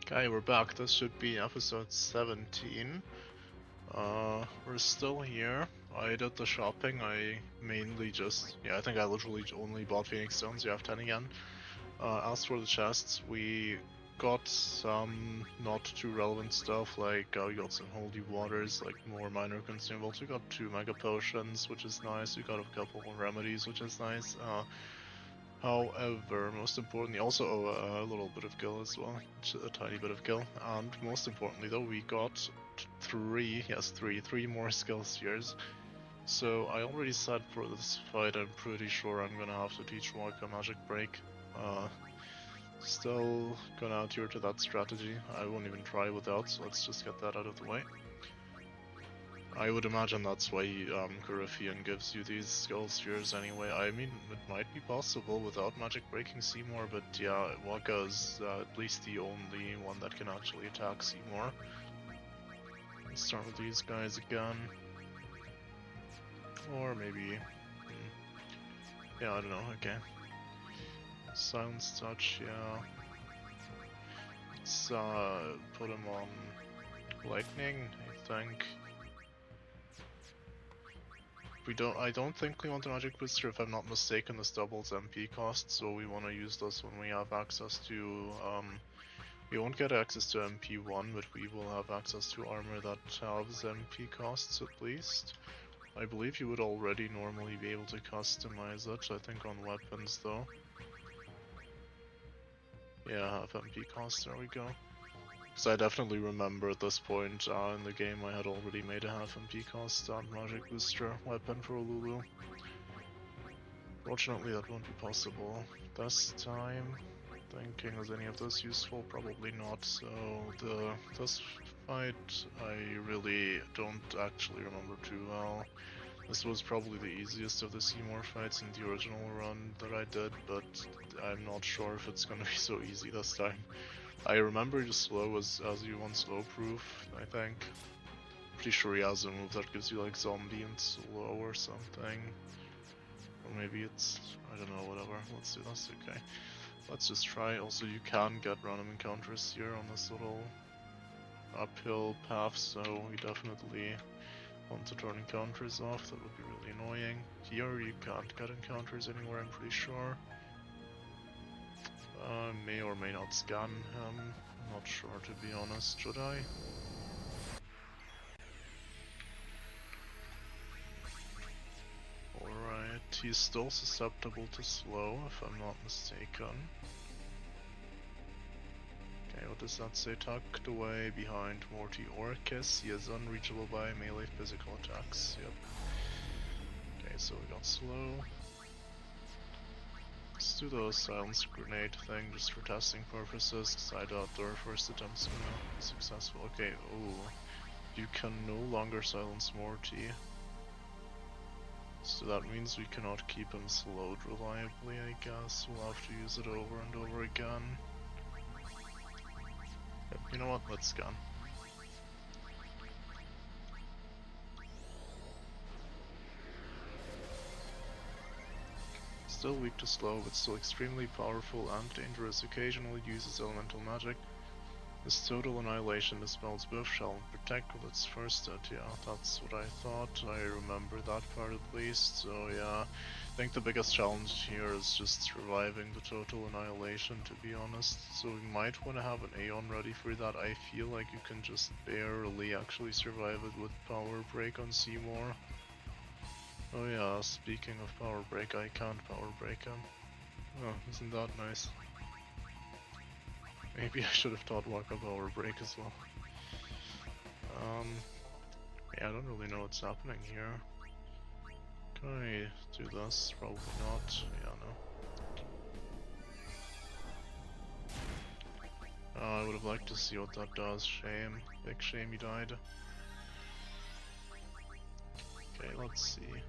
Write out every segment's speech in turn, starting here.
Okay, we're back. This should be episode 17. We're still here. I did the shopping. I mainly just, I think I literally only bought Phoenix Stones. You have 10 again. As for the chests, we got some not too relevant stuff, like we got some holy waters, like more minor consumables. We got 2 mega potions, which is nice. We got a couple more remedies, which is nice. However, most importantly, also a little bit of gil as well, a tiny bit of gil, and most importantly though, we got three more skill spheres. So I already said for this fight, I'm pretty sure I'm gonna have to teach Waka Magic Break. Still gonna adhere to that strategy. I won't even try without, so let's just get that out of the way. I would imagine that's why Coryphean gives you these skill spheres anyway. I mean, it might be possible without magic breaking Seymour, but yeah, Waka is at least the only one that can actually attack Seymour. Let's start with these guys again. Or maybe... yeah, I don't know, okay. Silence Touch, yeah. Let's put him on Lightning, I think. I don't think we want the Magic Booster. If I'm not mistaken, this doubles MP cost, so we want to use this when we have access to, we won't get access to MP1, but we will have access to armor that has MP costs at least. I believe you would already normally be able to customize it, I think on weapons though. Yeah, have MP costs, there we go. Because I definitely remember at this point in the game I had already made a half MP cost on Magic Booster weapon for Lulu. Fortunately that won't be possible this time. Thinking, is any of this useful? Probably not, so this fight I really don't actually remember too well. This was probably the easiest of the Seymour fights in the original run that I did, but I'm not sure if it's gonna be so easy this time. I remember just slow as you want slow proof, I think. Pretty sure he has a move that gives you like zombie and slow or something. Or maybe it's, I don't know, whatever. Let's do this, okay. Let's just try. Also, you can get random encounters here on this little uphill path, so we definitely want to turn encounters off. That would be really annoying. Here you can't get encounters anywhere, I'm pretty sure. May or may not scan him. Not sure, to be honest. Should I? Alright, he's still susceptible to slow, if I'm not mistaken. Okay, what does that say? Tucked away behind Morty Orcus, he is unreachable by melee physical attacks. Yep. Okay, so we got slow. Let's do the silence grenade thing just for testing purposes, because I doubt our first attempt's gonna be successful. Okay, oh. You can no longer silence Morty. So that means we cannot keep him slowed reliably, I guess. We'll have to use it over and over again. Yep, you know what? Let's scan. Still weak to slow, but still extremely powerful and dangerous. Occasionally uses elemental magic. His total annihilation dispels both shell and protect with its first hit. Yeah, that's what I thought. I remember that part at least. So yeah, I think the biggest challenge here is just surviving the total annihilation, to be honest. So we might want to have an Aeon ready for that. I feel like you can just barely actually survive it with Power Break on Seymour. Oh yeah, speaking of Power Break, I can't Power Break him. Oh, isn't that nice? Maybe I should have taught Waka Power Break as well. Yeah, I don't really know what's happening here. Can I do this? Probably not. Yeah, no. I would have liked to see what that does. Shame. Big shame he died. Okay, let's see.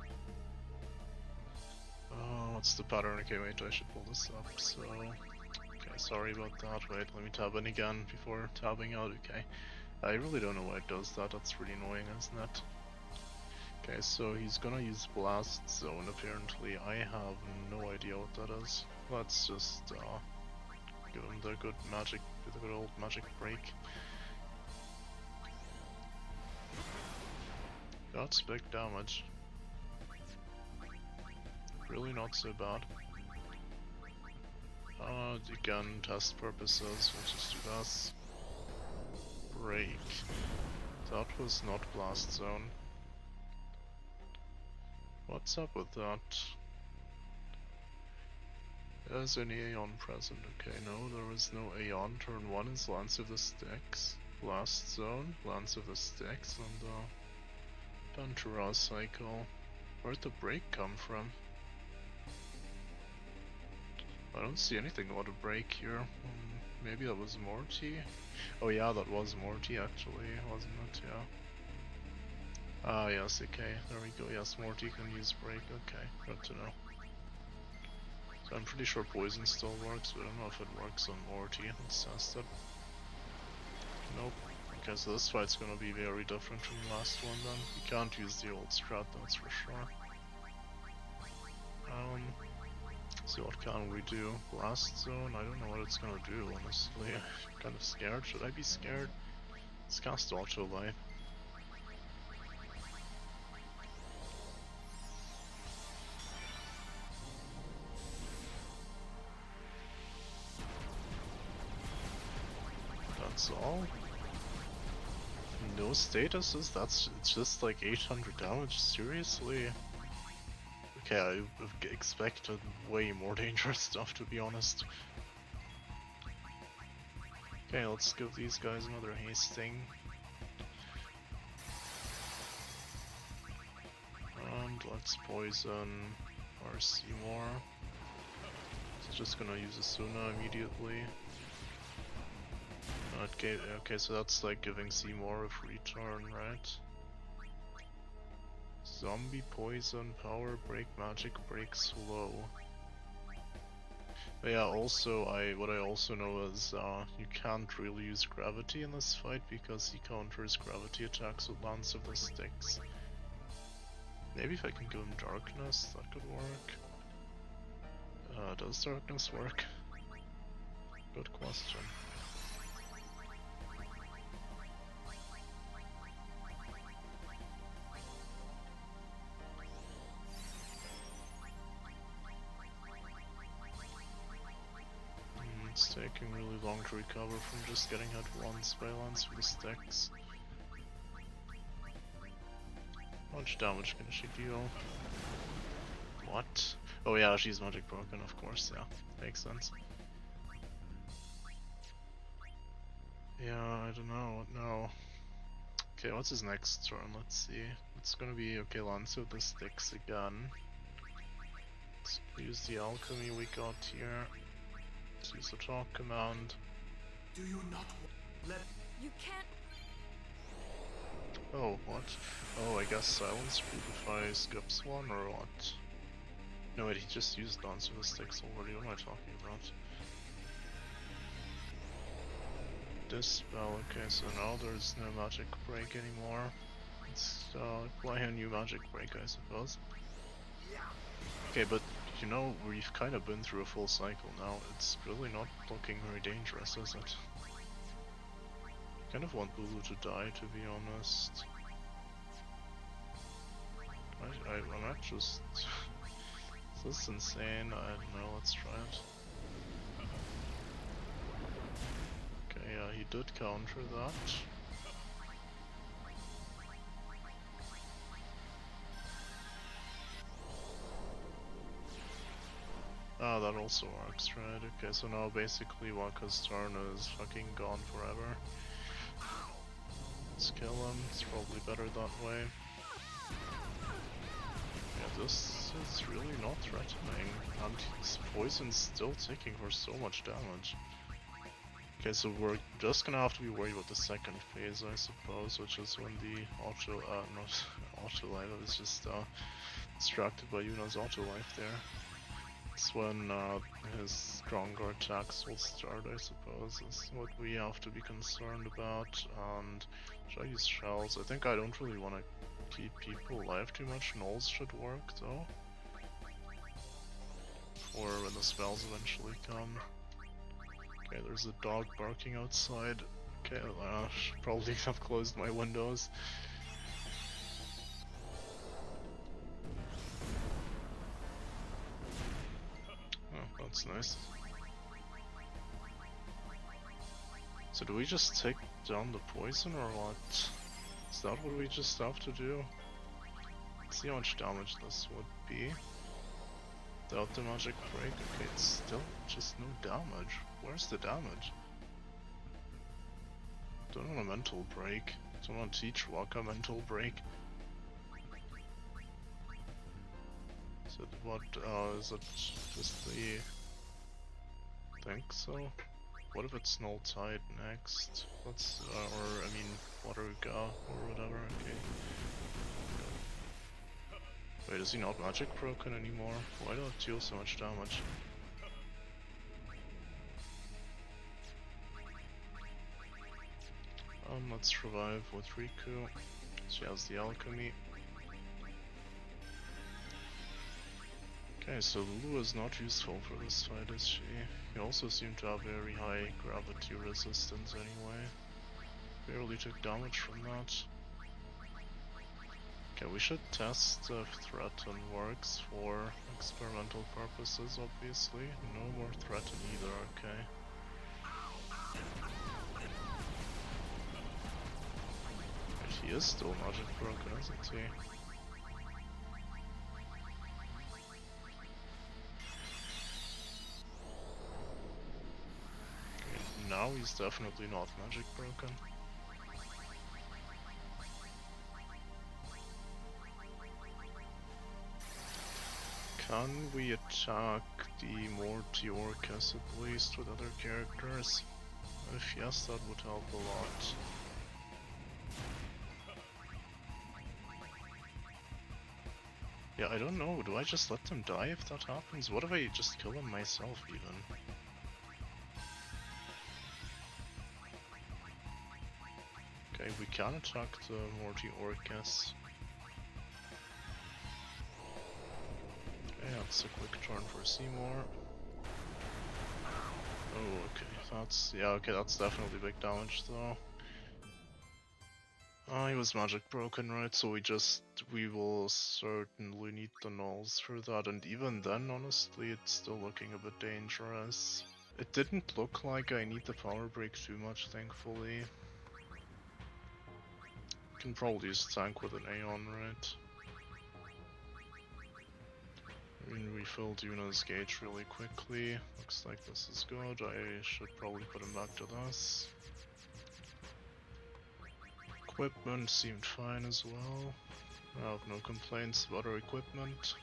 Oh, what's the pattern? Okay, wait, I should pull this up, so... Okay, sorry about that. Wait, let me tab in again before tabbing out. Okay. I really don't know why it does that. That's pretty annoying, isn't it? Okay, so he's gonna use Blast Zone apparently. I have no idea what that is. Let's just give him the good magic, the good old magic break. That's big damage. Really not so bad. Again, test purposes, we'll just do this. Break. That was not Blast Zone. What's up with that? Is any Aeon present? Okay, no, there is no Aeon. Turn 1 is Lance of the Sticks. Blast Zone, Lance of the Sticks, and Ventura cycle. Where'd the break come from? I don't see anything about a break here. Maybe that was Morty? Oh yeah, that was Morty actually, wasn't it? Yeah. Ah yes, okay, there we go. Yes, Morty can use break. Okay, good to know. So I'm pretty sure poison still works, but I don't know if it works on Morty. Let's test it. Nope. Okay, so this fight's gonna be very different from the last one then. You can't use the old strat, that's for sure. So what can we do? Blast Zone? I don't know what it's gonna do, honestly. I'm kind of scared. Should I be scared? Let's cast Auto Life. That's all? No statuses? It's just like 800 damage? Seriously? Okay, I expected way more dangerous stuff, to be honest. Okay, let's give these guys another hasting. And let's poison our Seymour. It's just gonna use a Suna immediately. Okay, so that's like giving Seymour a free turn, right? Zombie poison, power break, magic break, slow. But yeah, also what I also know is you can't really use gravity in this fight because he counters gravity attacks with Lance of the Sticks. Maybe if I can give him darkness, that could work. Does darkness work? Good question. It's taking really long to recover from just getting hit once by Lance with the Sticks. How much damage can she deal? What? Oh yeah, she's magic broken, of course, yeah. Makes sense. Yeah, I don't know, no. Okay, what's his next turn? Let's see. It's gonna be, okay, Lance with the Sticks again. Let's use the alchemy we got here. Let's use the talk command. Do you not let You can't. Oh, what? Oh, I guess silence Beautify skips one or what? No wait, he just used Lance with the Sticks already, what am I talking about? Dispel, okay, so now there's no magic break anymore. Let's apply a new magic break, I suppose. Okay, but you know, we've kind of been through a full cycle now. It's really not looking very dangerous, is it? I kind of want Lulu to die, to be honest. I'm not just... Is this insane? I don't know, let's try it. Okay, yeah, he did counter that. Ah, that also works, right? Okay, so now basically Waka's turn is fucking gone forever. Let's kill him, it's probably better that way. Yeah, this is really not threatening, and his poison's still ticking for so much damage. Okay, so we're just gonna have to be worried about the second phase, I suppose, which is when the not auto life, I was just distracted by Yuna's auto life there. It's when his stronger attacks will start, I suppose, is what we have to be concerned about. And should I use shells? I think I don't really want to keep people alive too much. Nulls should work though, or when the spells eventually come. Okay, there's a dog barking outside. Okay, should probably have closed my windows. Oh, that's nice. So do we just take down the poison or what? Is that what we just have to do? Let's see how much damage this would be. Without the magic break, okay, it's still just no damage. Where's the damage? Don't want a mental break. Don't want to teach Waka mental break. So what, is it just the... think so? What if it's Null Tide next? Let's, or, I mean, Water-Ga or whatever, okay. Wait, is he not magic broken anymore? Why do I deal so much damage? Let's revive with Riku. She has the alchemy. Okay, so Lulu is not useful for this fight, is she? You also seem to have very high gravity resistance anyway. Barely took damage from that. Okay, we should test if Threaten works for experimental purposes, obviously. No more Threaten either, okay. But he is still magic broken, isn't he? Okay, now he's definitely not magic broken. Can we attack the Morty Orcus at least with other characters? If yes, that would help a lot. Yeah, I don't know, do I just let them die if that happens? What if I just kill them myself even? Okay, we can attack the Morty Orcus. Okay, that's a quick turn for Seymour. Oh, okay, that's definitely big damage though. He was magic broken, right? So we will certainly need the nulls for that, and even then, honestly, it's still looking a bit dangerous. It didn't look like I need the power break too much, thankfully. Can probably just tank with an Aeon, right? I mean, refill Duna's gauge really quickly. Looks like this is good. I should probably put him back to this. Equipment seemed fine as well. I have no complaints about our equipment.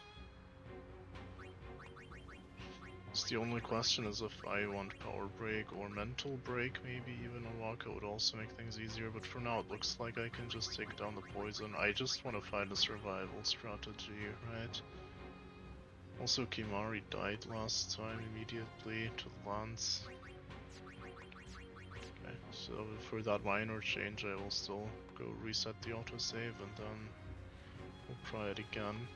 So the only question is if I want power break or mental break, maybe even on Waka would also make things easier, but for now it looks like I can just take down the poison. I just want to find a survival strategy, right? Also, Kimari died last time immediately to the lance. Okay, so for that minor change I will still go reset the autosave and then we'll try it again.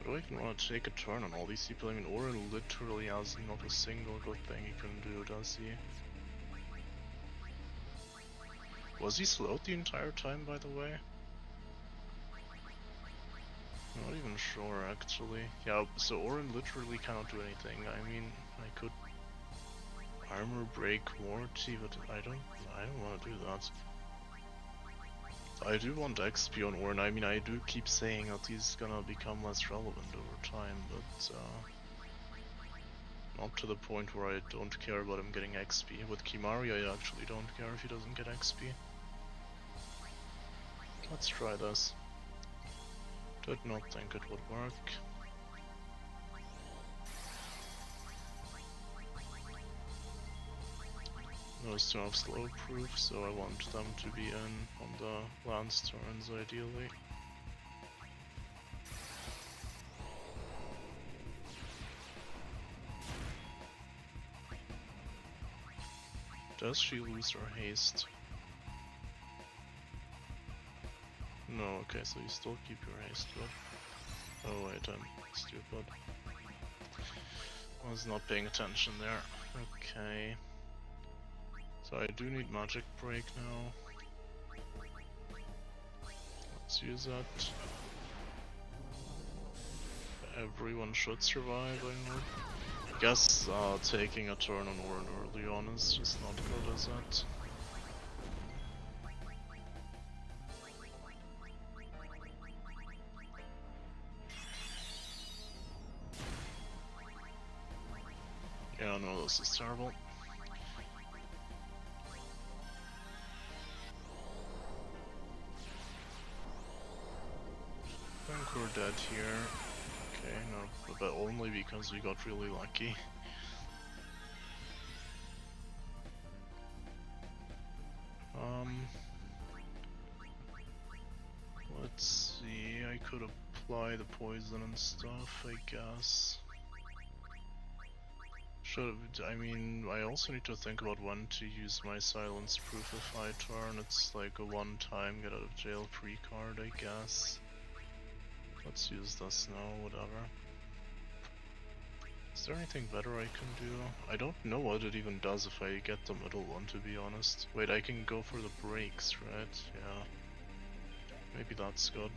Do I even want to take a turn on all these people? I mean, Orin literally has not a single good thing he can do, does he? Was he slowed the entire time, by the way? I'm not even sure, actually. Yeah, so Orin literally cannot do anything. I mean, I could armor break Morty, but I don't want to do that. I do want XP on Orin. I mean, I do keep saying that he's gonna become less relevant over time, but not to the point where I don't care about him getting XP. With Kimari, I actually don't care if he doesn't get XP. Let's try this. Did not think it would work. Those two have slow proof, so I want them to be in on the lance turns ideally. Does she lose her haste? No, okay, so you still keep your haste, but... Oh wait, I'm stupid. I was not paying attention there. Okay. So I do need magic break now. Let's use that. Everyone should survive, I know. I guess taking a turn on Orin early on is just not good, is it? Yeah, no, this is terrible. I think we're dead here. Okay, no, but only because we got really lucky. Let's see, I could apply the poison and stuff, I guess. I mean, I also need to think about when to use my silence proof if I turn. It's like a one-time get out of jail free card, I guess. Let's use this now, whatever. Is there anything better I can do? I don't know what it even does if I get the middle one, to be honest. Wait, I can go for the breaks, right? Yeah. Maybe that's good.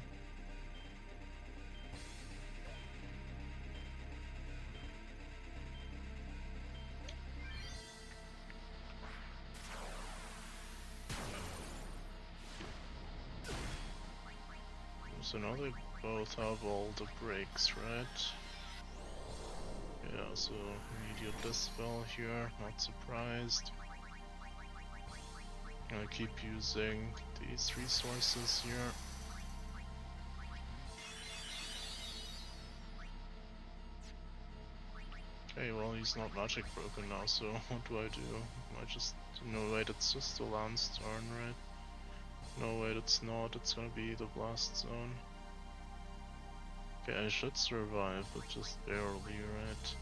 So now they both have all the breaks, right? Yeah, so immediate dispel here, not surprised. I'll keep using these resources here. Okay, well he's not magic broken now, so what do? I just... No, wait, it's just the Lance turn, right? No, wait, it's not, it's gonna be the blast zone. Okay, I should survive, but just barely, right?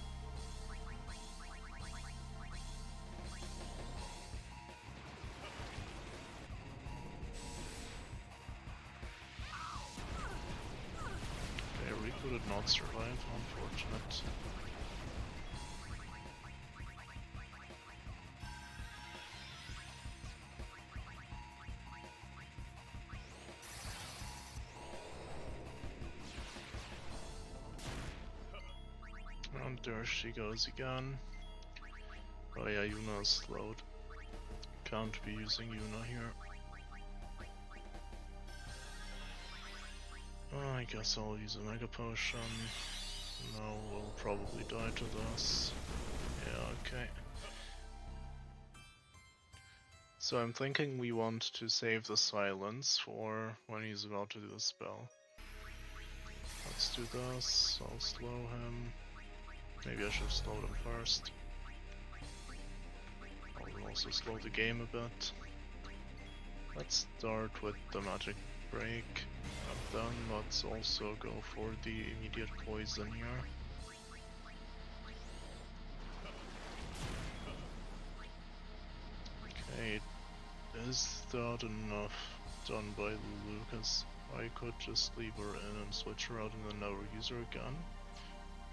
Okay, Riku did not survive, unfortunate. And there she goes again. Oh yeah, Yuna is slowed. Can't be using Yuna here. Oh, I guess I'll use a Mega Potion. No, we'll probably die to this. Yeah, okay. So I'm thinking we want to save the silence for when he's about to do the spell. Let's do this, I'll slow him. Maybe I should have slowed him first. I'll also slow the game a bit. Let's start with the magic break. And then let's also go for the immediate poison here. Okay, is that enough done by Lucas? I could just leave her in and switch her out and then never use her again.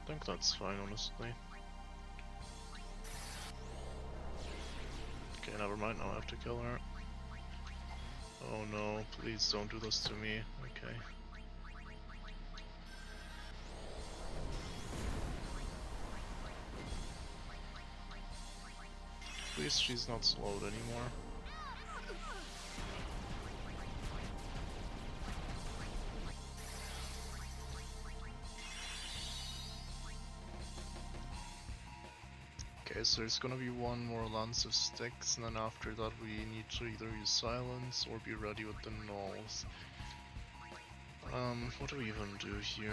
I think that's fine, honestly. Okay, never mind, now I have to kill her. Oh no, please don't do this to me. Okay. At least she's not slowed anymore. Okay, so there's gonna be one more Lance of Sticks, and then after that we need to either use Silence or be ready with the Knolls. What do we even do here?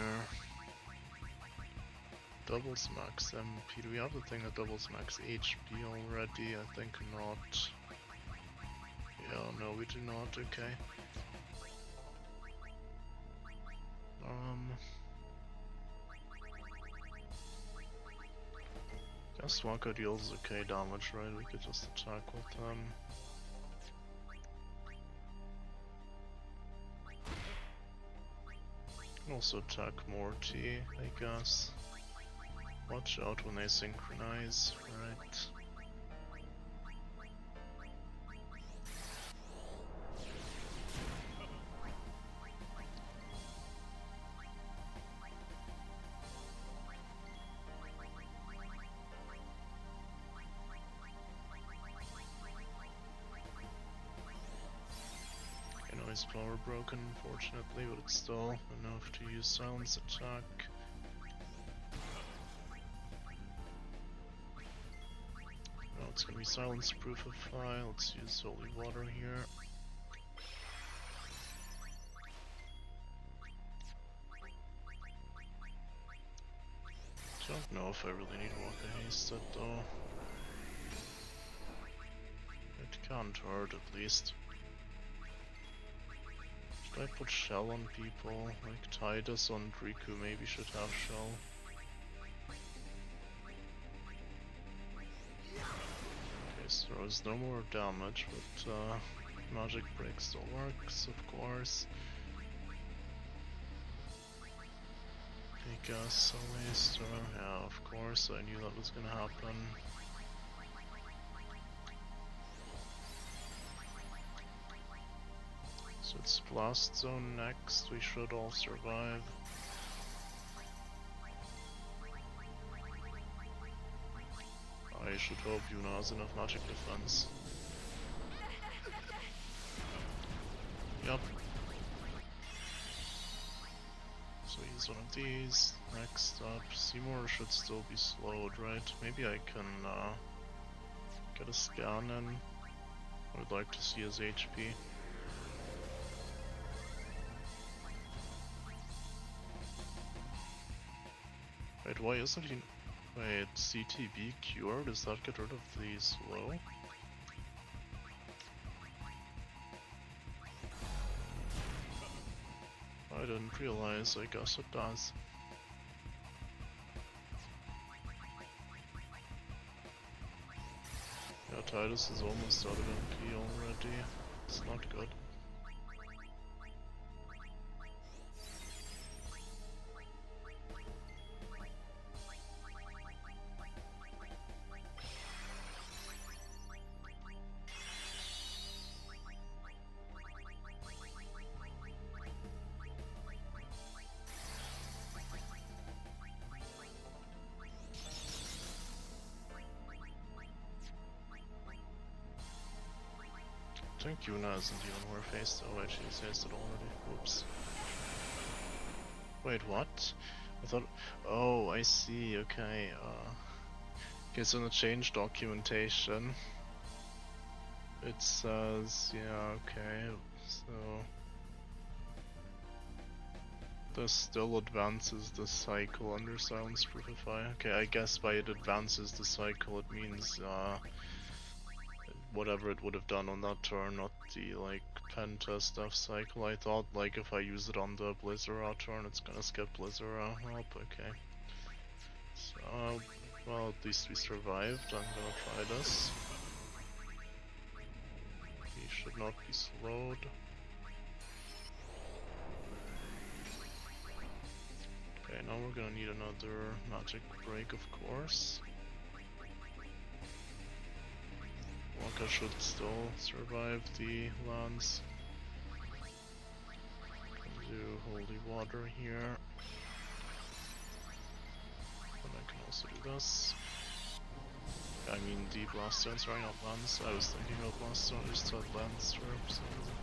Doubles max MP. Do we have the thing that doubles max HP already? I think not. Yeah, no, we do not. Okay. Guess Waka deals okay damage, right? We could just attack with them. Can also attack Morty, I guess. Watch out when they synchronize, right? His power broken, unfortunately, but it's still enough to use silence attack. No, it's gonna be silence proof of fire. Let's use holy water here. Don't know if I really need Waka Hasted though. It can't hurt at least. Should I put shell on people? Like Titus on Riku maybe should have shell. Okay, so there's no more damage, but magic break still works, of course. I guess at least, yeah, of course, I knew that was gonna happen. So it's Blast Zone next, we should all survive. I should hope Yuna has enough magic defense. Yep. So use one of these. Next up, Seymour should still be slowed, right? Maybe I can get a scan in. I would like to see his HP. Wait, why isn't he... Wait, CTB cured? Does that get rid of the slow? I didn't realize, I guess it does. Yeah, Titus is almost out of MP already. It's not good. I think Yuna isn't even worth face though, right? She's faced it already. Whoops. Wait, what? I thought... Oh, I see, okay. Okay, so in the change documentation, it says... Yeah, okay, so... This still advances the cycle under Silence Proof of Fire. Okay, I guess by it advances the cycle, it means, whatever it would have done on that turn, not the like Penta stuff cycle. I thought like if I use it on the Blizzara turn it's gonna skip Blizzara up, okay. So, well, at least we survived. I'm gonna try this. He should not be slowed. Okay, now we're gonna need another magic break, of course. Waka should still survive the lands. Do holy water here. And I can also do this. I mean the blast stones, sorry, not lands. I was thinking of blast stones, I just thought lands for some reason.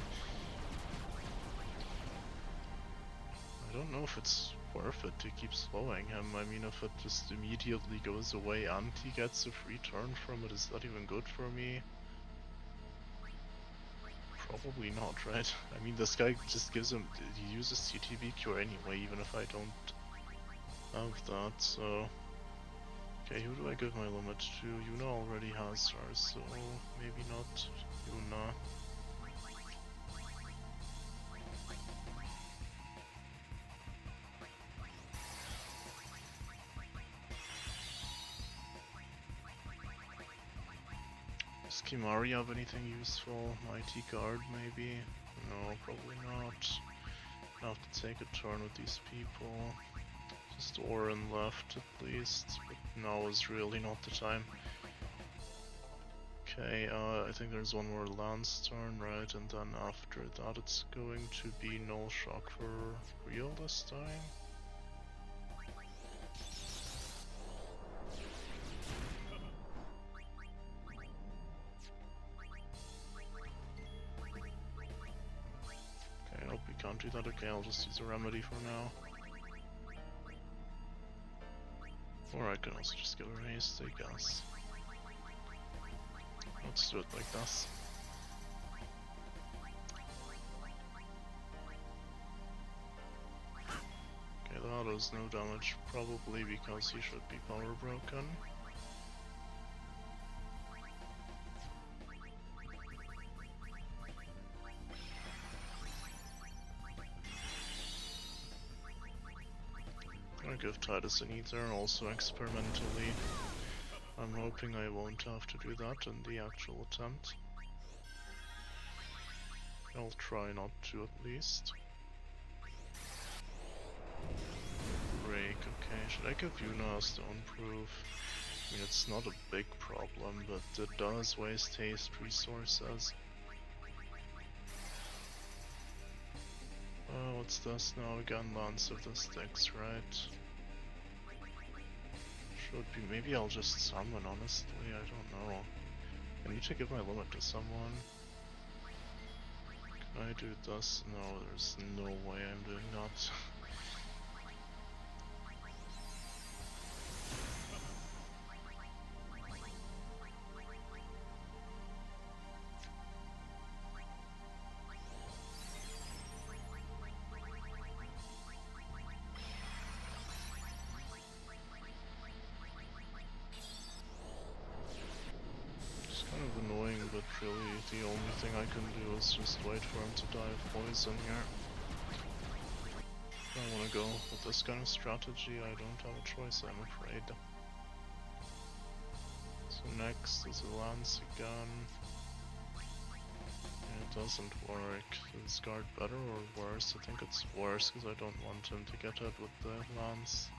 I don't know if it's worth it to keep slowing him. I mean, if it just immediately goes away and he gets a free turn from it, is that even good for me? Probably not, right? I mean, this guy just gives him, he uses CTB cure anyway, even if I don't have that, so... Okay, who do I give my limit to? Yuna already has hers, so maybe not Yuna. Does Kimari have anything useful? Mighty Guard maybe? No, probably not. I have to take a turn with these people. Just Orin left at least, but now is really not the time. Okay, I think there's one more Lance turn, right? And then after that it's going to be no shock for real this time. Okay, I hope we can't do that. Okay, I'll just use a remedy for now. Or I can also just get a haste, I guess. Let's do it like this. Okay, that does no damage, probably because he should be power broken. I'm gonna give Titus an ether, also experimentally. I'm hoping I won't have to do that in the actual attempt. I'll try not to at least. Break, okay. Should I give Yuna a stone proof? I mean, it's not a big problem, but it does waste haste resources. Oh, what's this now? Again, Lance of the Sticks, right? Should be. Maybe I'll just summon, honestly. I don't know. I need to give my limit to someone. Can I do this? No, there's no way I'm doing that. It's kind of annoying, but really the only thing I can do is just wait for him to die of poison here. If I want to go with this kind of strategy, I don't have a choice, I'm afraid. So next is a Lance again. And it doesn't work. Is guard better or worse? I think it's worse because I don't want him to get hit with the Lance.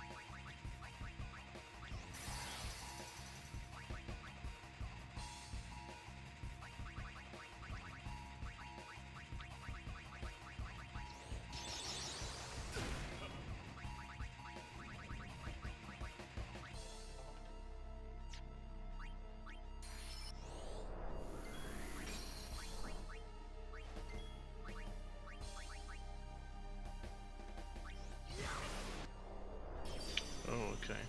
Oh, okay.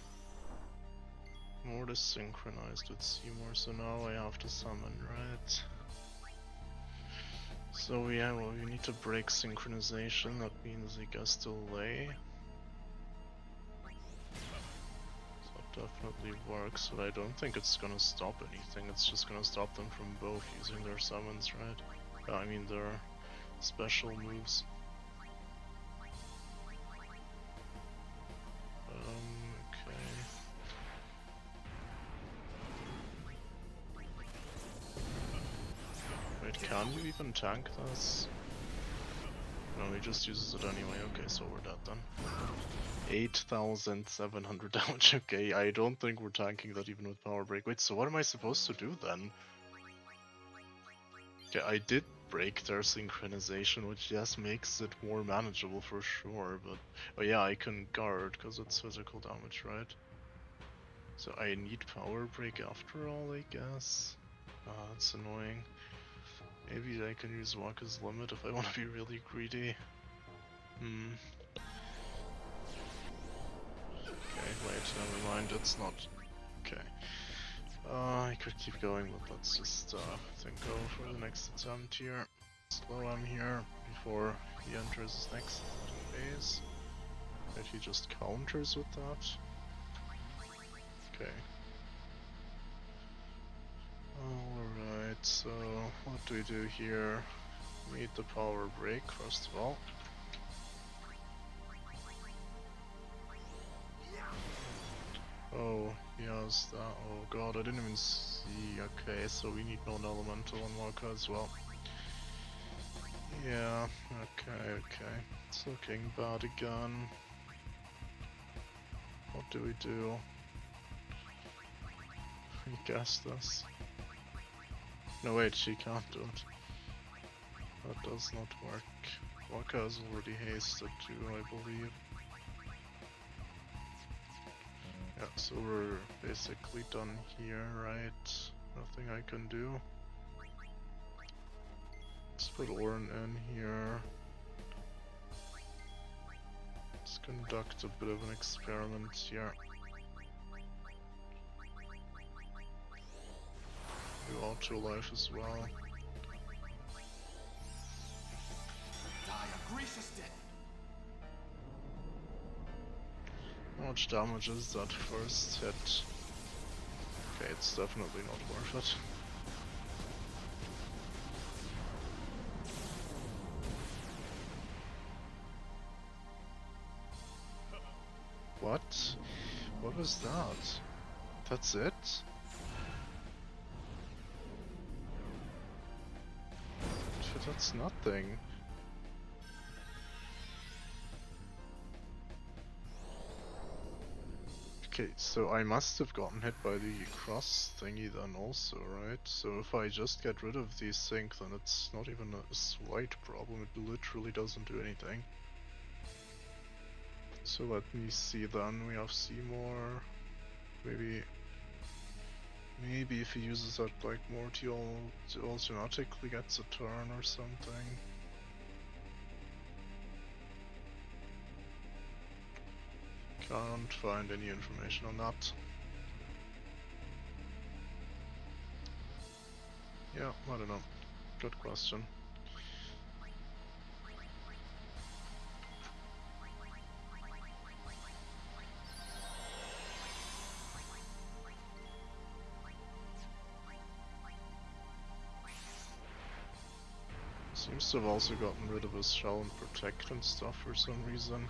Mortis synchronized with Seymour, so now I have to summon, right? So yeah, well, we need to break synchronization, that means I guess delay. So that definitely works, but I don't think it's gonna stop anything, it's just gonna stop them from both using their summons, right? I mean their special moves. Okay. Wait, can you even tank this? No, he just uses it anyway. Okay, so we're dead then. 8,700 damage. Okay, I don't think we're tanking that even with power break. Wait, so what am I supposed to do then? Okay, I did break their synchronization, which yes makes it more manageable for sure, but oh yeah, I can guard because it's physical damage, right? So I need power break after all, I guess. That's annoying. Maybe I can use Waka's limit if I want to be really greedy. Okay, wait, never mind, it's not. Okay. I could keep going, but let's just think go for the next attempt here. Slow him here before he enters his next phase. Wait, he just counters with that? Okay. Alright, so what do we do here? We need the power break first of all. Oh, he has that. Oh god, I didn't even see. Okay, so we need non-elemental on Marker as well. Yeah, okay. It's looking bad again. What do we do? We guess this. No wait, she can't do it. That does not work. Waka has already hasted too, I believe. Yeah, so we're basically done here, right? Nothing I can do. Let's put Orin in here. Let's conduct a bit of an experiment here. Do auto life as well. Die a gracious death. How much damage is that first hit? Okay, it's definitely not worth it. What? What was that? That's it? That's nothing. Okay, so I must have gotten hit by the cross thingy then also, right? So if I just get rid of these things, then it's not even a slight problem, it literally doesn't do anything. So let me see then, we have Seymour. Maybe if he uses that like Morty, automatically gets a turn or something. Can't find any information on that. Yeah, I don't know. Good question. Seems to have also gotten rid of his shell and protect and stuff for some reason.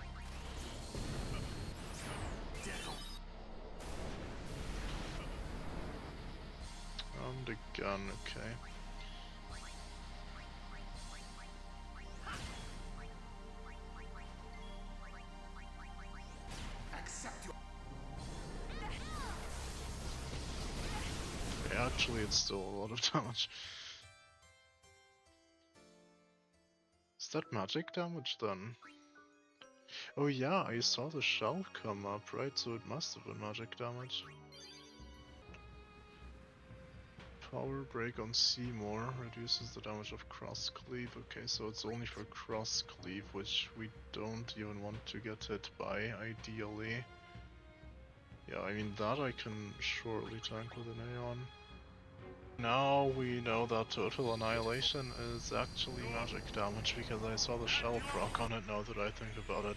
And again, okay. Accept your Okay, actually it's still a lot of damage. Is that magic damage then? Oh yeah, I saw the shell come up, right? So it must have been magic damage. Power break on Seymour reduces the damage of cross cleave. Okay, so it's only for cross cleave, which we don't even want to get hit by, ideally. Yeah, I mean that I can surely tank with an Aeon. Now we know that Total Annihilation is actually magic damage because I saw the shell proc on it now that I think about it.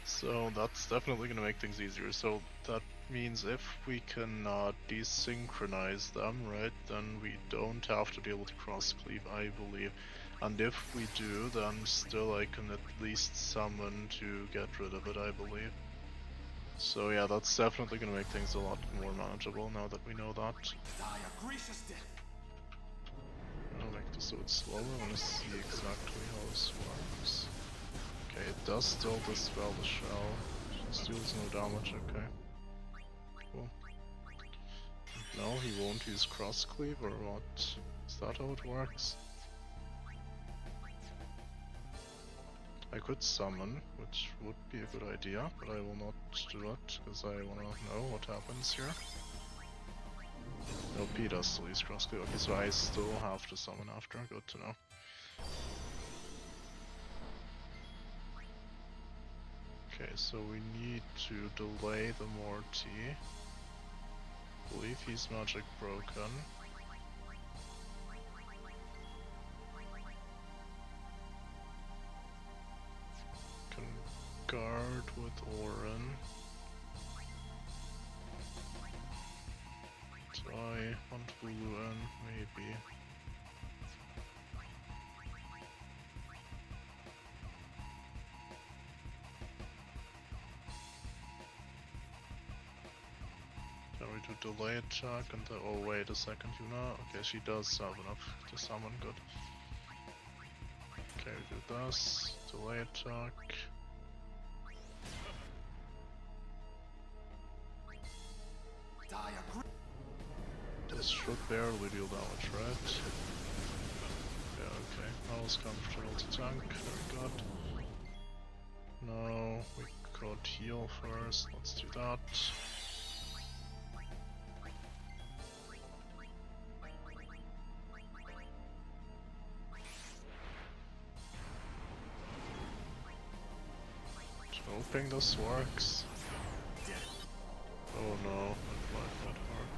So that's definitely going to make things easier. So that means if we can desynchronize them, right, then we don't have to deal with cross cleave, I believe. And if we do, then still I can at least summon to get rid of it, I believe. So yeah, that's definitely going to make things a lot more manageable now that we know that. die a gracious death. I'll make this a bit slower, I want to see exactly how this works. Okay, it does still dispel the shell. Just deals no damage, okay. Cool. No, he won't use cross cleave or what? Is that how it works? I could summon, which would be a good idea, but I will not do it, because I want to know what happens here. No, P does still use cross cleave. Okay, so I still have to summon after, good to know. Okay, so we need to delay the Morty. I believe he's magic broken. Can guard with Orin. Do I want Lulu in? Maybe. Yeah, we do delay attack and oh wait a second, Yuna. Okay, she does have enough to summon, good. Okay, we do this, delay attack. This should barely deal damage, right? Yeah, okay. Now it's comfortable to tank, very good. No, we could heal first, let's do that. Hoping this works. Oh no, that might not work.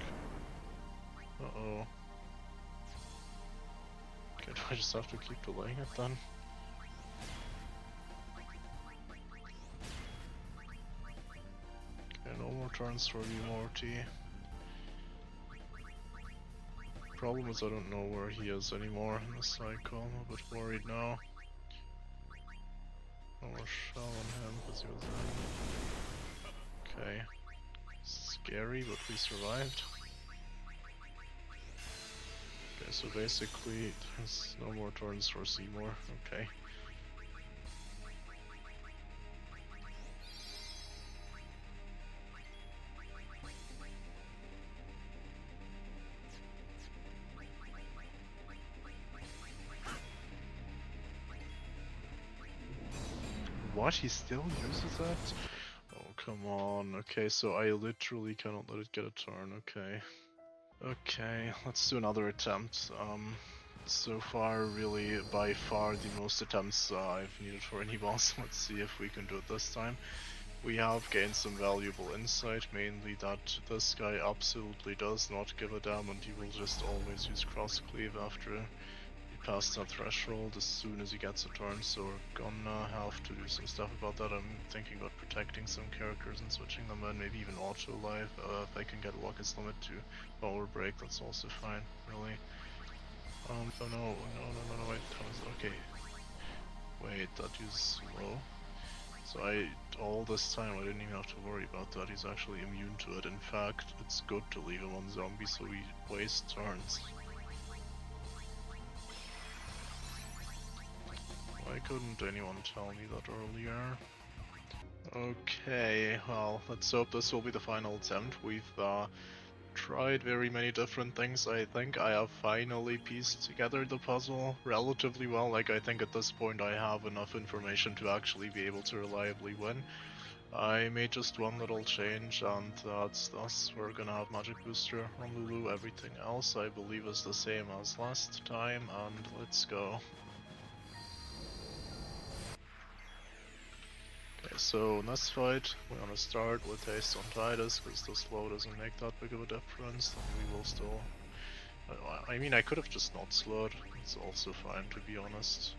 Uh-oh. Okay, do I just have to keep delaying it then? Okay, no more turns for you, Morty. Problem is I don't know where he is anymore in the cycle. I'm a bit worried now. No more shell on him because he was in. Okay. Scary, but we survived. Okay, so basically there's no more turns for Seymour. Okay. What? He still uses that? Oh, come on. Okay, so I literally cannot let it get a turn. Okay. Okay, let's do another attempt. So far, really, by far the most attempts I've needed for any boss. Let's see if we can do it this time. We have gained some valuable insight, mainly that this guy absolutely does not give a damn and he will just always use cross cleave after he passed that threshold as soon as he gets a turn, so we're gonna have to do some stuff about that. I'm thinking about protecting some characters and switching them in, maybe even auto live. If I can get Walker's limit to power break, that's also fine, really. Oh no, wait, that was okay. Wait, that is slow. So all this time I didn't even have to worry about that, he's actually immune to it. In fact, it's good to leave him on zombie so we waste turns. Why couldn't anyone tell me that earlier? Okay, well, let's hope this will be the final attempt. We've tried very many different things. I think I have finally pieced together the puzzle relatively well. Like, I think at this point I have enough information to actually be able to reliably win. I made just one little change, and that's thus. We're gonna have Magic Booster on Lulu. Everything else I believe is the same as last time, and let's go. Okay, so in this fight, we're gonna start with Haste on Titus, because the slow doesn't make that big of a difference, then we will still... I mean, I could have just not slowed, it's also fine to be honest.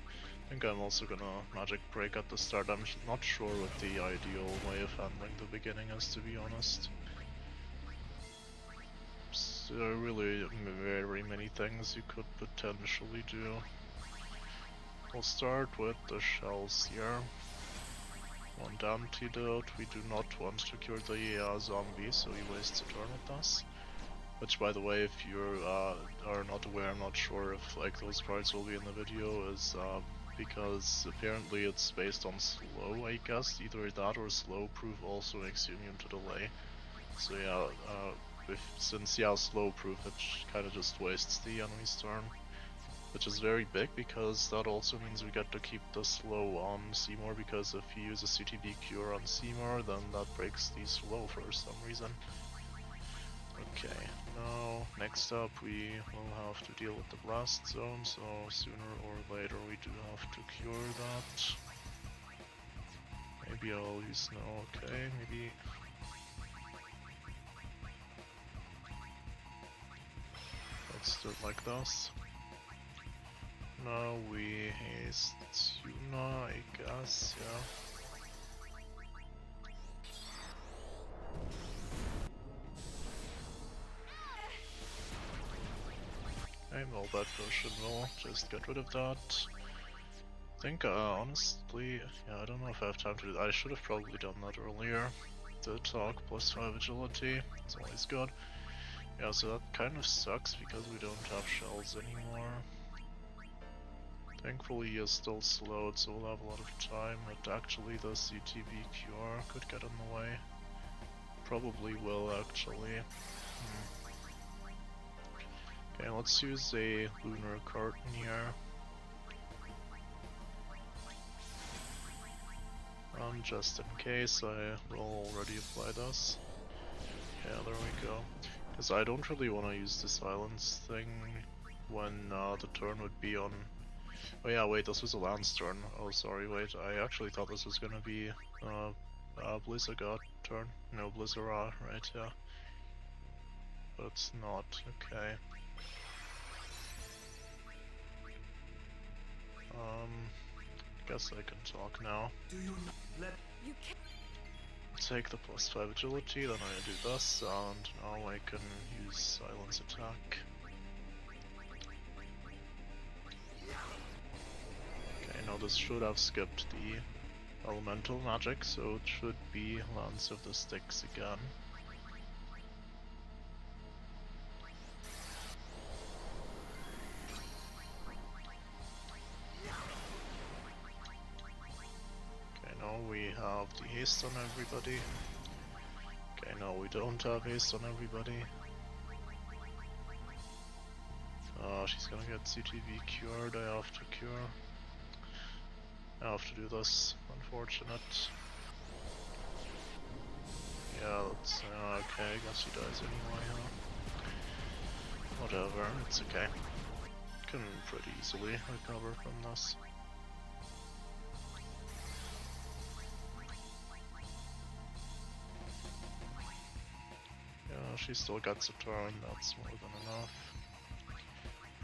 I think I'm also gonna Magic Break at the start. I'm not sure what the ideal way of handling the beginning is, to be honest. So really very many things you could potentially do. We'll start with the shells here. One antidote. We do not want to cure the EA zombie, so he wastes a turn with us. Which, by the way, if you are not aware, I'm not sure if like those parts will be in the video, is because apparently it's based on slow, I guess. Either that or slow proof also makes you immune to delay. So yeah, since slow proof, it kind of just wastes the enemy's turn. Which is very big, because that also means we get to keep the slow on Seymour, because if you use a CTB cure on Seymour, then that breaks the slow for some reason. Okay, now next up we will have to deal with the blast zone, so sooner or later we do have to cure that. Maybe I'll use snow, okay, maybe... Let's do it like this. Now we haste Yuna, I guess, yeah. Okay, well that potion will just get rid of that. I think honestly, yeah, I don't know if I have time to do that. I should have probably done that earlier. The talk plus 5 agility, it's always good. Yeah, so that kind of sucks because we don't have shells anymore. Thankfully he is still slowed, so we'll have a lot of time, but actually the CTV cure could get in the way. Probably will, actually. Okay, let's use a lunar curtain here. Just in case, I will already apply this. Yeah, there we go. Because I don't really want to use the silence thing when the turn would be on... Oh yeah, wait, this was a Lance turn. Oh, sorry, wait, I actually thought this was gonna be Blizzagot turn. No, Blizzara, right, yeah. But it's not, okay. Guess I can talk now. Do you not let You can't. Take the +5 agility, then I do this, and now I can use silence attack. Okay, now this should have skipped the elemental magic, so it should be Lance of the Sticks again. Okay, now we have the haste on everybody. Okay, now we don't have haste on everybody. She's gonna get CTV cured, I have to cure. I have to do this, unfortunate. Yeah, that's okay, I guess he dies anyway, huh? Whatever, it's okay. Can pretty easily recover from this. Yeah, she still gets a turn, that's more than enough.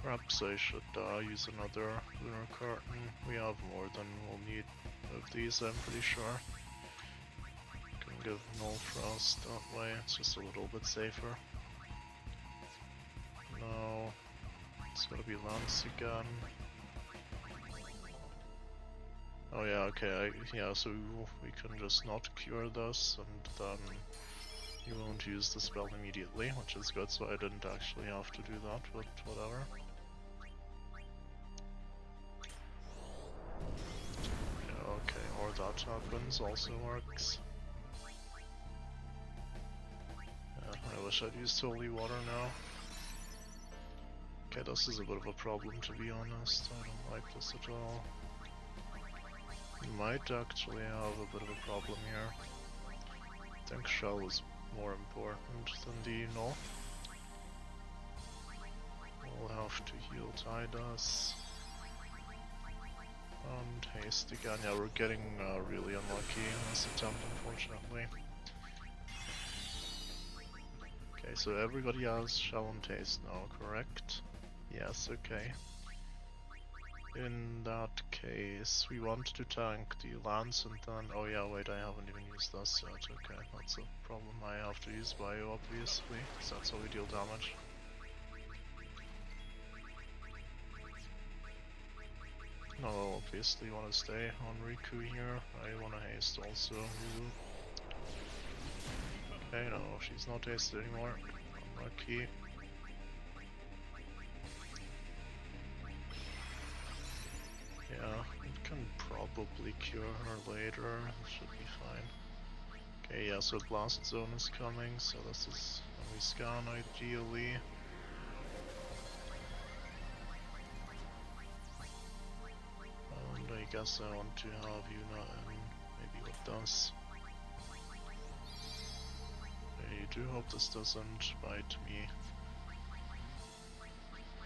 Perhaps I should use another lunar curtain. We have more than we'll need of these, I'm pretty sure. Can give null frost that way, it's just a little bit safer. No, it's gonna be Lance again. Oh yeah, okay, yeah, so we can just not cure this, and then you won't use the spell immediately, which is good, so I didn't actually have to do that, but whatever. Yeah, okay, or that happens, also works. Yeah, I wish I'd used holy water now. Okay, this is a bit of a problem, to be honest. I don't like this at all. We might actually have a bit of a problem here. I think shell is more important than the null. We'll have to heal Tidus. And haste again. Yeah, we're getting really unlucky in this attempt, unfortunately. Okay, so everybody has shell and haste now, correct? Yes, okay. In that case, we want to tank the Lance and then... Oh yeah, wait, I haven't even used this yet. Okay, that's a problem. I have to use Bio, obviously, because that's how we deal damage. No, obviously want to stay on Riku here. I want to haste also. Okay, no, she's not hasted anymore. Unlucky. Yeah, it can probably cure her later, it should be fine. Okay, yeah, so Blast Zone is coming, so this is when we scan ideally. And I guess I want to have Yuna in, maybe with this. I do hope this doesn't bite me.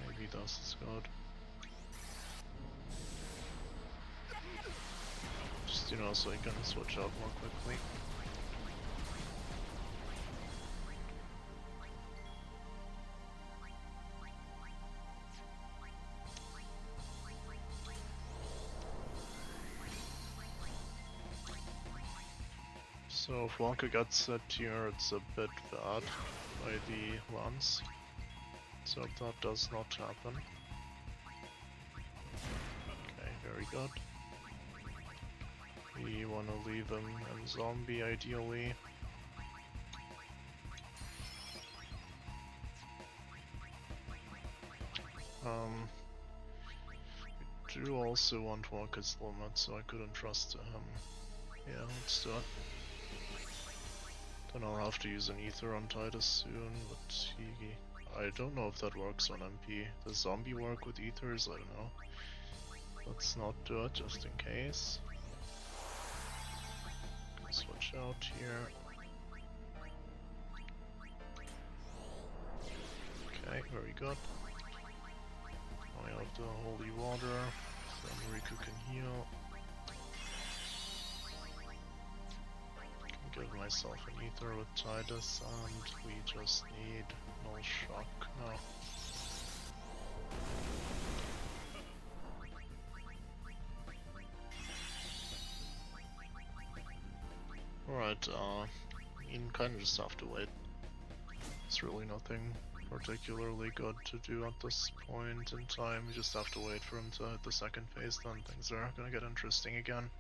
Maybe this is good. Just, you know, so I can switch out more quickly. So if Wonka gets set here, it's a bit bad by the Lance. So that does not happen. Okay, very good. We want to leave him in zombie ideally. We do also want Walker's limit, so I couldn't trust him. Yeah, let's do it. Then I'll have to use an ether on Titus soon, but I don't know if that works on MP. Does zombie work with ethers? I don't know. Let's not do it, just in case. Switch out here. Okay, very good. Now I have the holy water, then Riku can heal. Can give myself an ether with Titus, and we just need no shock now. Alright, you kinda just have to wait. It's really nothing particularly good to do at this point in time. We just have to wait for him to hit the second phase, then things are gonna get interesting again.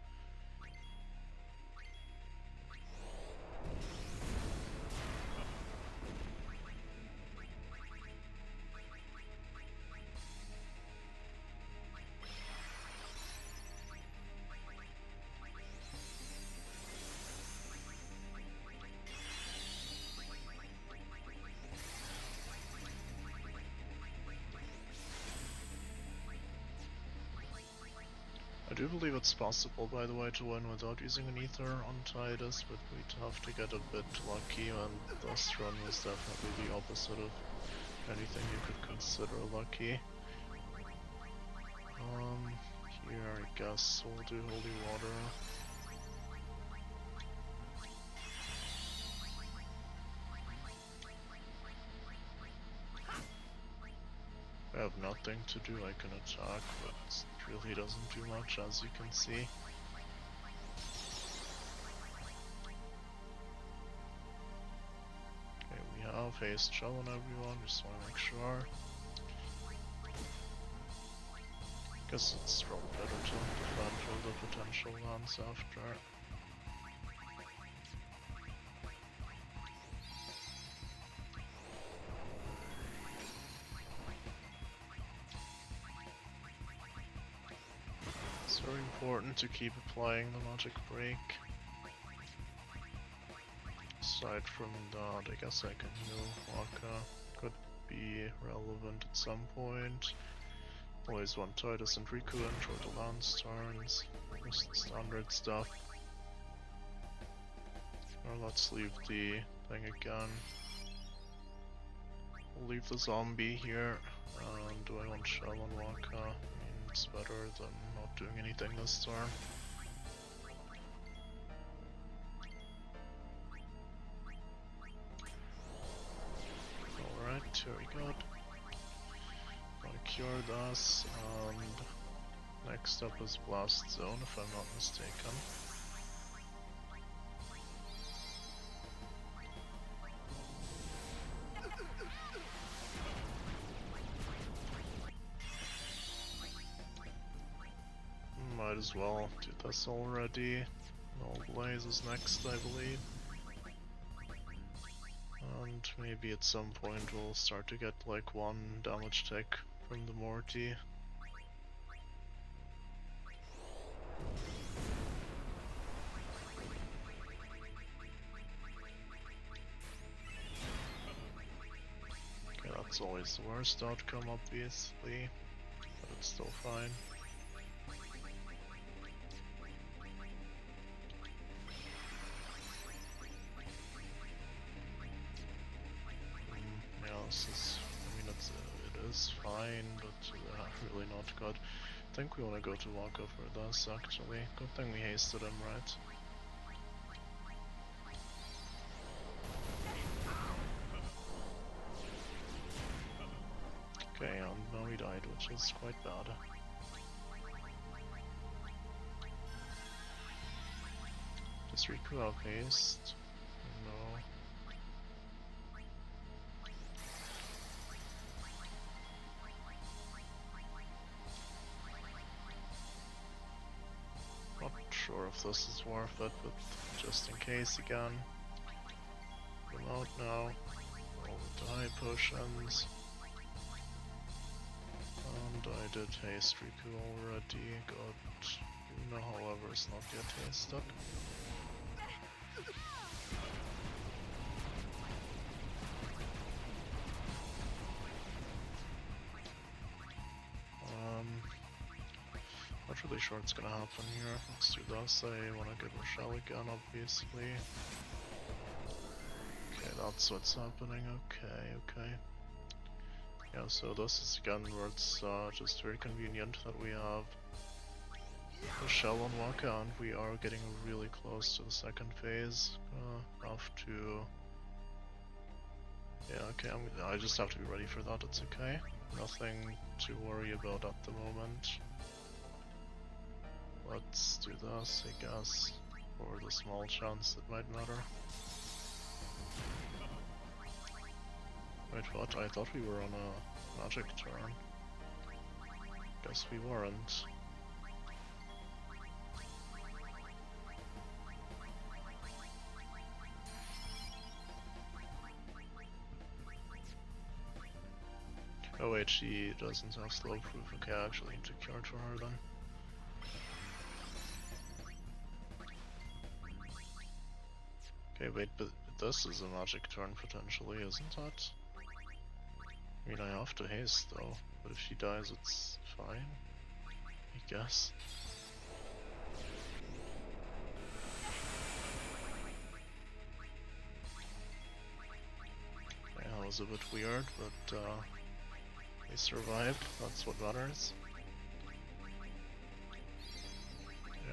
I do believe it's possible, by the way, to win without using an ether on Titus, but we'd have to get a bit lucky, and this run was definitely the opposite of anything you could consider lucky. Here I guess we'll do holy water. I have nothing to do, I can attack, but it really doesn't do much, as you can see. Okay, we have haste shell on everyone, just want to make sure. Guess it's probably better to defend for the potential lands after. It's very important to keep applying the magic break. Aside from that, I guess I can heal Waka. Could be relevant at some point. Always want Titus and Riku in for the lance turns. Just standard stuff. Or let's leave the thing again. We'll leave the zombie here. Do I want Shell on Waka? I mean, it's better than not doing anything this turn. Alright, very good. Gonna cure this, and next up is Blast Zone, if I'm not mistaken. Might as well do this already. No Blaze is next, I believe. And maybe at some point we'll start to get like one damage tick from the Morty. Okay, that's always the worst outcome, obviously, but it's still fine. This is, I mean, it is fine, but really not good. I think we want to go to Waka for this, actually. Good thing we hasted him, right? Okay, and now he died, which is quite bad. Does Riku have haste? No. Not sure if this is worth it, but just in case again. Come out now. All the high potions. did haste Riku already. Got Yuna, however, is not yet hasted. Not really sure what's gonna happen here. Let's do this. I wanna get Rochelle again, obviously. Okay, that's what's happening. Okay. Yeah, so this is again where it's just very convenient that we have Rochelle on Waka, and we are getting really close to the second phase. Have to... Yeah, okay, I just have to be ready for that, it's okay. Nothing to worry about at the moment. Let's do this, I guess, for the small chance it might matter. Wait, what? I thought we were on a magic turn. Guess we weren't. Oh wait, she doesn't have slow proof. Okay, I actually need to cure it for her then. Okay, wait, but this is a magic turn potentially, isn't it? I mean, I have to haste though, but if she dies it's fine, I guess. Yeah, that was a bit weird, but they survived, that's what matters.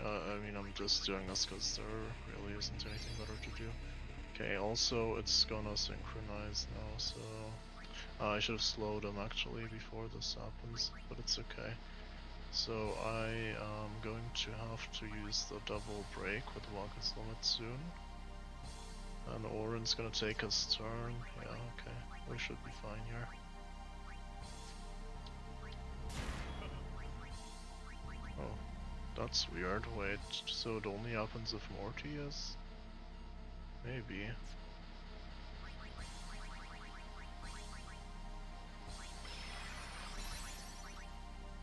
Yeah, I mean, I'm just doing this because there really isn't anything better to do. Okay, also it's gonna synchronize now, so... I should have slowed him actually before this happens, but it's okay. So I am going to have to use the double break with Waka's limit soon. And Oren's gonna take his turn. Yeah, okay. We should be fine here. Oh, that's weird. Wait, so it only happens if Morty is? Maybe.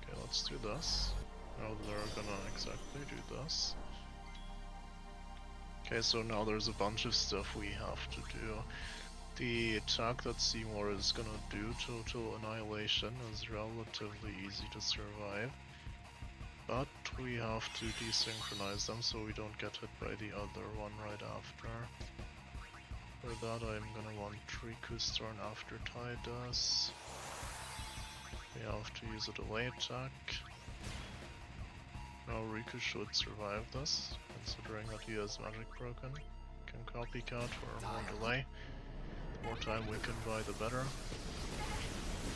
Okay, let's do this. Now they're gonna exactly do this. Okay, so now there's a bunch of stuff we have to do. The attack that Seymour is gonna do, Total Annihilation, is relatively easy to survive. But we have to desynchronize them so we don't get hit by the other one right after. For that I'm gonna want Riku's turn after Tai does. We have to use a delay attack. Now Riku should survive this, considering that he has magic broken. Can copycat for more delay. The more time we can buy, the better.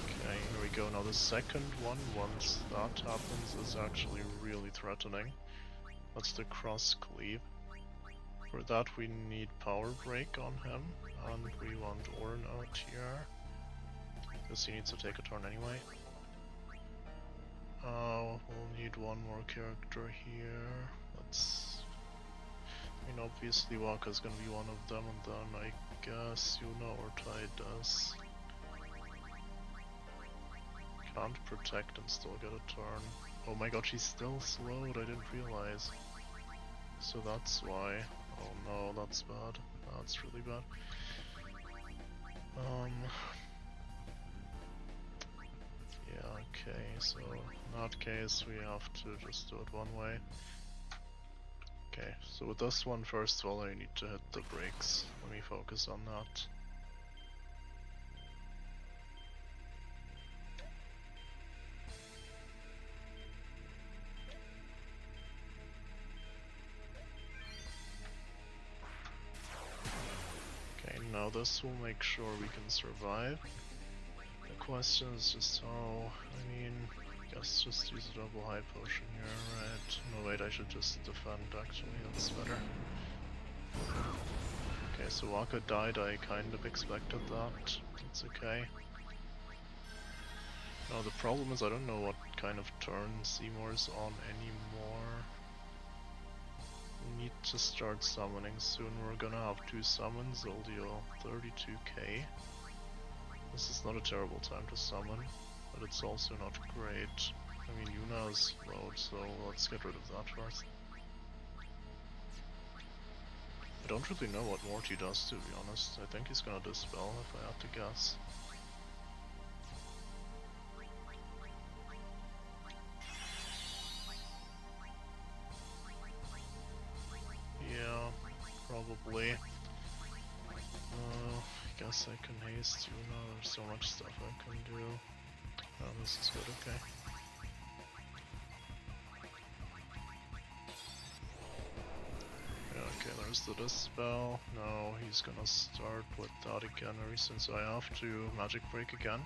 Okay, here we go. Now the second one, once that happens, is actually really threatening. That's the cross cleave. For that we need power break on him, and we want Oren out here, because he needs to take a turn anyway. We'll need one more character here. I mean, obviously Waka's gonna be one of them, and then I guess Yuna or Tai does. Can't protect and still get a turn. Oh my god, she's still slowed, I didn't realize. So that's why. Oh no, that's bad. That's really bad. Yeah, okay, so in that case we have to just do it one way. Okay, so with this one, first of all I need to hit the brakes. Let me focus on that. Okay, now this will make sure we can survive. The question is just how, I mean, I guess just use a double high potion here, right? No wait, I should just defend actually, that's better. Okay, so Waka died, I kind of expected that. It's okay. Now the problem is I don't know what kind of turn Seymour's on anymore. We need to start summoning soon. We're gonna have 2 summons, they'll deal 32k. This is not a terrible time to summon, but it's also not great. I mean, Yuna's load, so let's get rid of that first. I don't really know what Morty does, to be honest. I think he's gonna dispel, if I had to guess. Yeah, probably. I guess I can haste Yuna, there's so much stuff I can do. Oh, this is good, okay. Yeah, okay, there's the dispel. Now he's gonna start with that again, since I have to magic break again.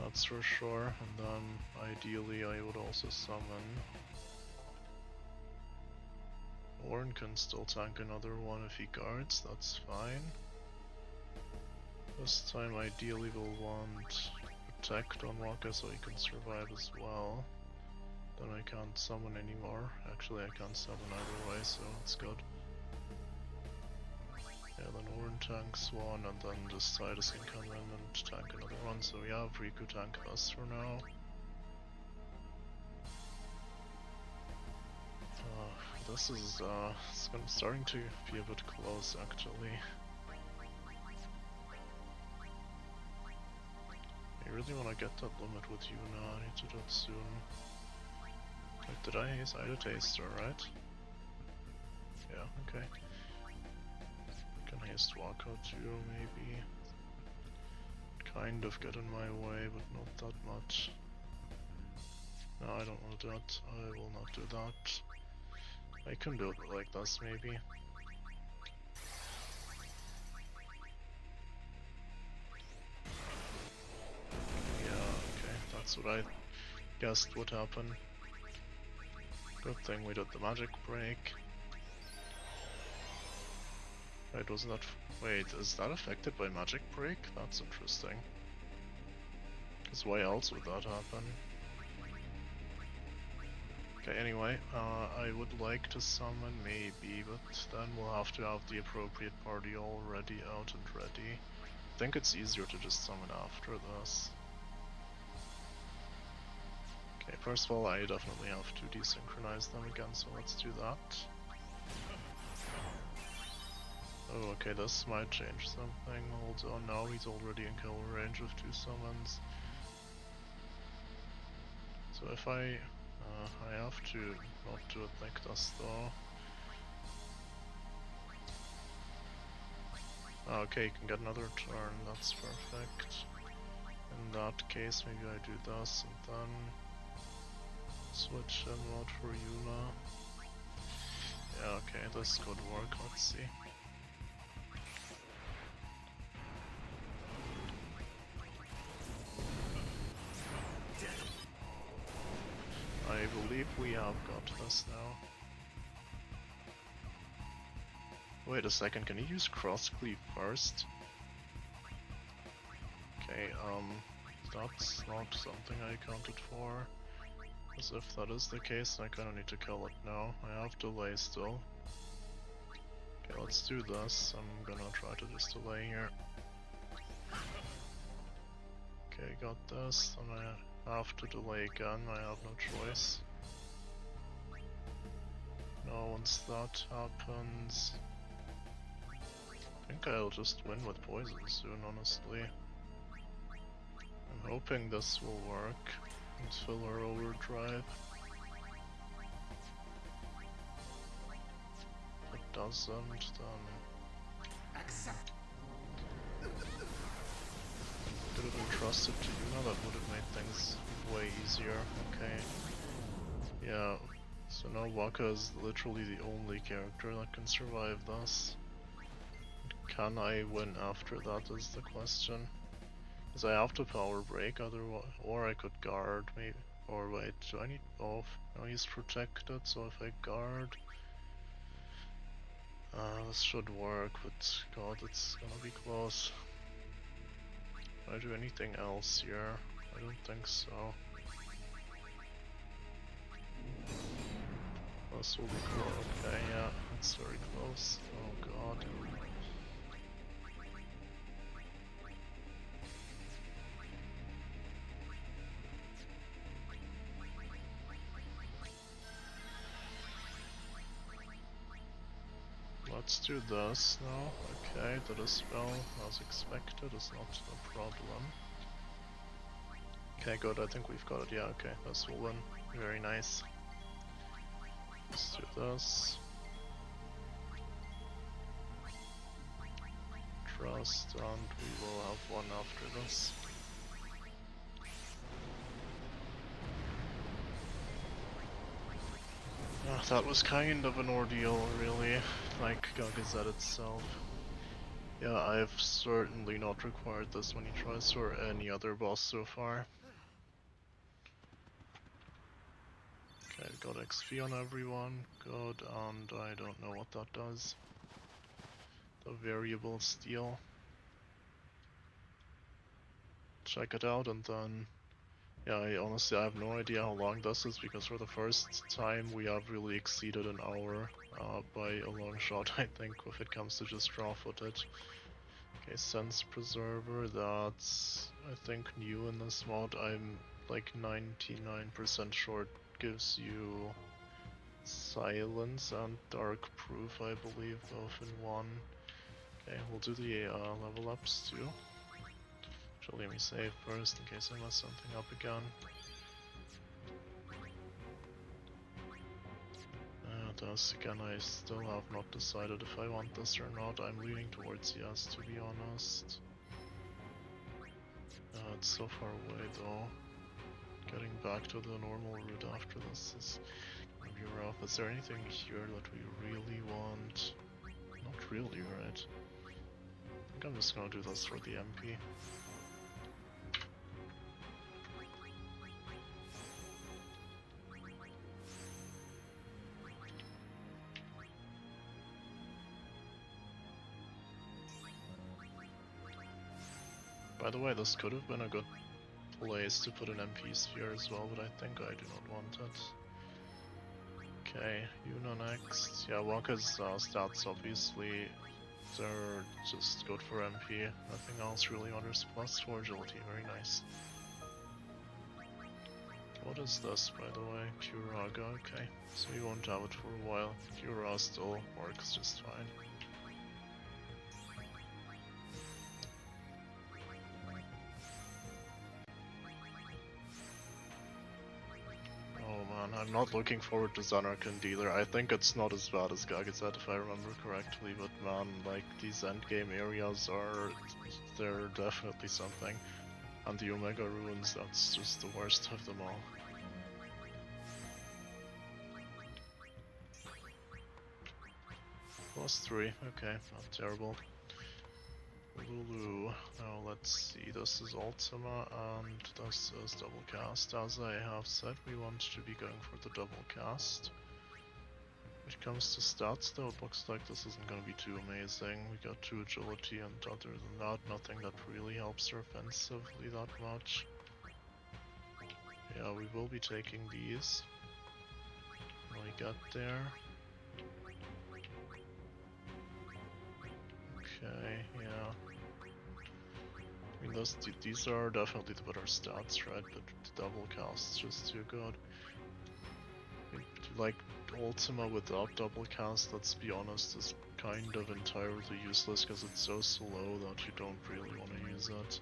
That's for sure, and then ideally I would also summon. Ornn can still tank another one if he guards, that's fine. This time ideally we'll want Protect on Waka so he can survive as well. Then I can't summon anymore. Actually I can't summon either way, so it's good. Yeah, then Ornn tanks one, and then this Tidus can come in and tank another one, so yeah, Riku tank us for now. This is starting to be a bit close actually. I really want to get that limit with Yuna, I need to do it soon. Wait, did I haste? I did haste her, right? Yeah, okay. Can haste Waka too, maybe. Kind of get in my way, but not that much. No, I don't want that. I will not do that. I can do it like this, maybe. That's what I guessed would happen. Good thing we did the magic break. Wait, wasn't that... Wait, is that affected by magic break? That's interesting. Because why else would that happen? Okay, anyway, I would like to summon maybe, but then we'll have to have the appropriate party already out and ready. I think it's easier to just summon after this. Okay, first of all, I definitely have to desynchronize them again, so let's do that. Oh, okay, this might change something. Hold on, now he's already in kill range of 2 summons. So if I have to not do it like this though. Okay, you can get another turn, that's perfect. In that case, maybe I do this and then switch him out for Yuna. Yeah, okay, this could work, let's see. I believe we have got this now. Wait a second, can you use cross cleave first? Okay, that's not something I accounted for. As if that is the case, I kinda need to kill it now. I have delay still. Okay, let's do this. I'm gonna try to just delay here. Okay, got this, and I have to delay again, I have no choice. Now once that happens... I think I'll just win with poison soon, honestly. I'm hoping this will work. Let's fill our overdrive. If it doesn't, then... Accept. Could have entrusted to Yuna, that would have made things way easier. Okay. Yeah, so now Waka is literally the only character that can survive this. Can I win after that is the question. Because I have to power break, otherwise, or I could guard, maybe. Or wait, do I need both? No, he's protected, so if I guard... this should work, but god, it's gonna be close. Can I do anything else here? I don't think so. This will be close. Okay, yeah, it's very close. Oh god. let's do this now. Okay, that is spell, as expected, is not a problem. Okay, good, I think we've got it. Yeah, okay, this will win. Very nice. Let's do this. Trust, and we will have one after this. That was kind of an ordeal, really, like Gagazet itself. Yeah, I've certainly not required this many tries for any other boss so far. Okay, got XP on everyone, good, and I don't know what that does. The variable steel. Check it out and then... Yeah, I honestly have no idea how long this is, because for the first time we have really exceeded an hour by a long shot, I think, if it comes to just raw footage. Okay, Sense Preserver, that's, I think, new in this mod. I'm like 99% sure it gives you Silence and Dark Proof, I believe, both in one. Okay, we'll do the level ups too. Actually, let me save first in case I mess something up again. This again, I still have not decided if I want this or not. I'm leaning towards yes, to be honest. It's so far away though. Getting back to the normal route after this is gonna be rough. Is there anything here that we really want? Not really, right? I think I'm just gonna do this for the MP. By the way, this could have been a good place to put an MP sphere as well, but I think I do not want it. Okay, Yuna next. Yeah, Waka's stats obviously, they're just good for MP. Nothing else really matters. Plus 4 agility, very nice. What is this, by the way? Curaga, okay. So you won't have it for a while. Cura still works just fine. I'm not looking forward to Zanarkand either. I think it's not as bad as Gagazet if I remember correctly, but man, like, these endgame areas they're definitely something. And the Omega Ruins, that's just the worst of them all. +3, okay, not terrible. Lulu, now let's see, this is Ultima and this is double cast. As I have said, we want to be going for the double cast. When it comes to stats though, it looks like this isn't going to be too amazing. We got 2 agility, and other than that, nothing that really helps her offensively that much. Yeah, we will be taking these when we get there. Okay, yeah. I mean, these are definitely the better stats, right? But the double cast's just too good. I mean, like, Ultima without double cast, let's be honest, is kind of entirely useless because it's so slow that you don't really want to use it.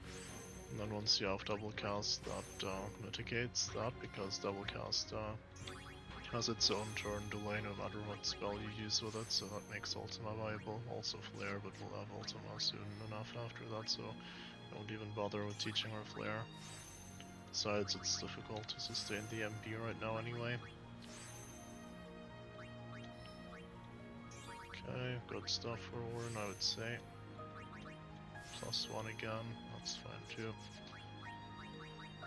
And then once you have double cast, that mitigates that, because double cast has its own turn delay no matter what spell you use with it, so that makes Ultima viable. Also Flare, but we'll have Ultima soon enough after that, so I won't even bother with teaching her Flare. Besides, it's difficult to sustain the MP right now anyway. Okay, good stuff for Orin, I would say. +1 again, that's fine too.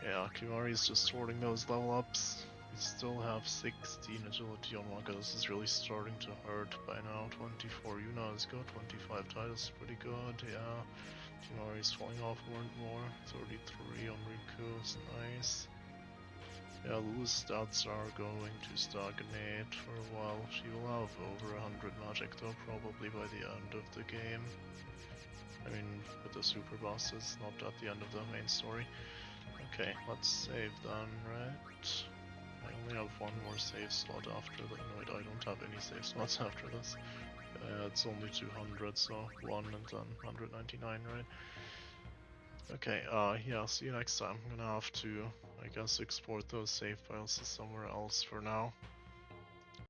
Yeah, Kimari's just sorting those level ups. We still have 16 agility on Waka. This is really starting to hurt by now. 24 Yuna is good, 25 Titus is pretty good, yeah. Kimari's falling off more and more. 33 on Riku is nice. Yeah, Lulu's stats are going to stagnate for a while. She will have over 100 magic though, probably by the end of the game. I mean, with the super bosses, not at the end of the main story. Okay, let's save then, right? I only have one more save slot after that. No, I don't have any save slots after this. It's only 200, so 1 and then 199, right? Okay, yeah, see you next time. I'm gonna have to, I guess, export those save files to somewhere else for now.